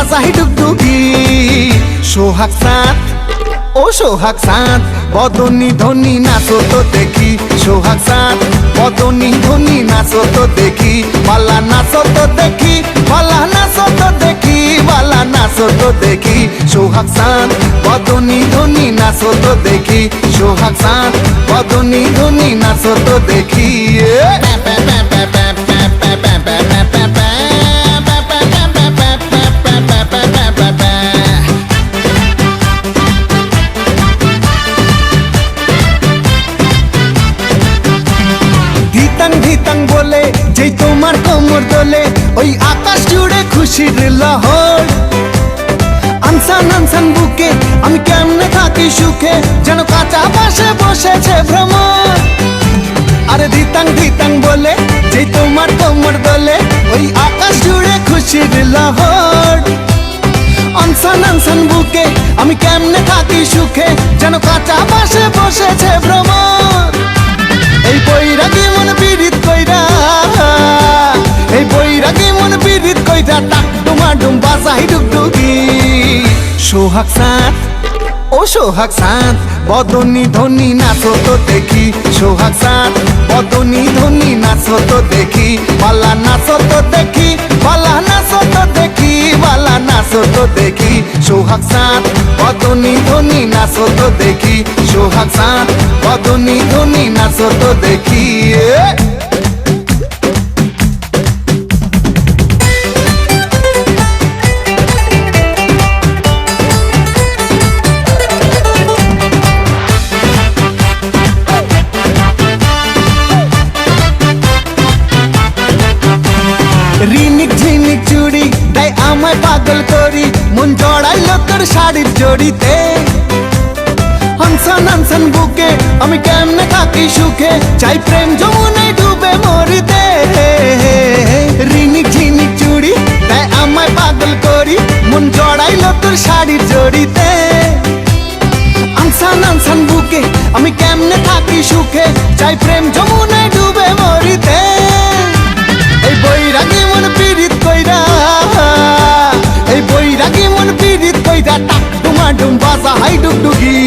বাজাই ডুগডুগি। সোহাগ চাঁদ ও সোহাগ চাঁদ বদনী ধ্বনি নাচো তো দেখি। সোহাগ চাঁদ বদনী ধ্বনি নাচো তো দেখি। বালা নাচো তো দেখি, বালা নাচো তো দেখি, বালা নাচো তো দেখি। সোহাগ চাঁদ বদনী ধ্বনি নাচো তো দেখি। সোহাগ চাঁদ বদনী ধ্বনি নাচো তো দেখি। ধিতাং বলে যেই তোমার কোমর দোলে, ওই আকাশ জুড়ে খুশির লহর। আনসান আনসান বুকে আমি কেমনে থাকি সুখে, যেন কাঁচা বাসে বসেছে ভ্রমর। আরে ধিতাং বলে যেই তোমার কোমর দোলে, ওই আকাশ জুড়ে খুশির লহর। আনসান আনসান বুকে আমি কেমনে থাকি সুখে, যেন কাঁচা বাসে বসেছে ভ্রমর। এই বৈরাগী মন পীড়িত কইরা, এই বৈরাগী মন পীড়িত কইরা টাক ডুমাডুম বাজাই ডুগডুগি। সোহাগ চাঁদ ও সোহাগ চাঁদ বদনী ধ্বনি নাচো তো দেখি। সোহাগ চাঁদ বদনী ধ্বনি নাচো তো দেখি। বালা নাচো তো দেখি, বালা নাচো তো দেখি, বালা নাচো তো দেখি। সোহাগ চাঁদ বদনী ধ্বনি নাচো তো দেখি। সোহাগ চাঁদ বদনী ধ্বনি নাচো তো দেখি। রিনিক ঝিনিক চুড়ি তাই আমায় পাগল করি, মন জড়াইলো তোর শাড়ির জড়িতে। হানসান হানসান বুকে আমি কেমনে থাকি সুখে, চাই প্রেম যমুনায় ডুবে মরিতে। রিনিক ঝিনিক চুড়ি তাই আমায় পাগল করি, মন জড়াইলো তোর শাড়ির জড়িতে। হানসান হানসান বুকে আমি কেমনে থাকি সুখে, চাই প্রেম যমুনায় ডুবে মরিতে। এই বৈরাগী মন পীড়িত কইরা, এই বৈরাগী মন পীড়িত কইরা টাক ডুমাডুম বাজাই ডুগডুগি।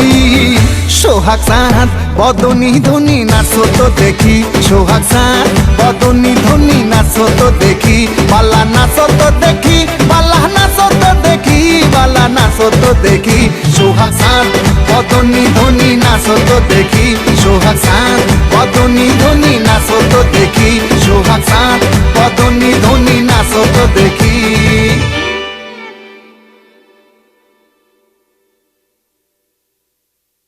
সোহাগ চাঁদ বদনী ধ্বনি নাচো তো দেখি। সোহাগ চাঁদ বদনী ধ্বনি নাচো তো দেখি। বালা নাচো তো দেখি, বালা নাচো তো দেখি, বালা নাচো তো দেখি। সোহাগ চাঁদ বদনী ধ্বনি নাচো তো দেখি। সোহাগ চাঁদ বদনী ধ্বনি নাচো তো দেখি। সোহাগ চাঁদ বদনী ধ্বনি নাচো তো দেখি।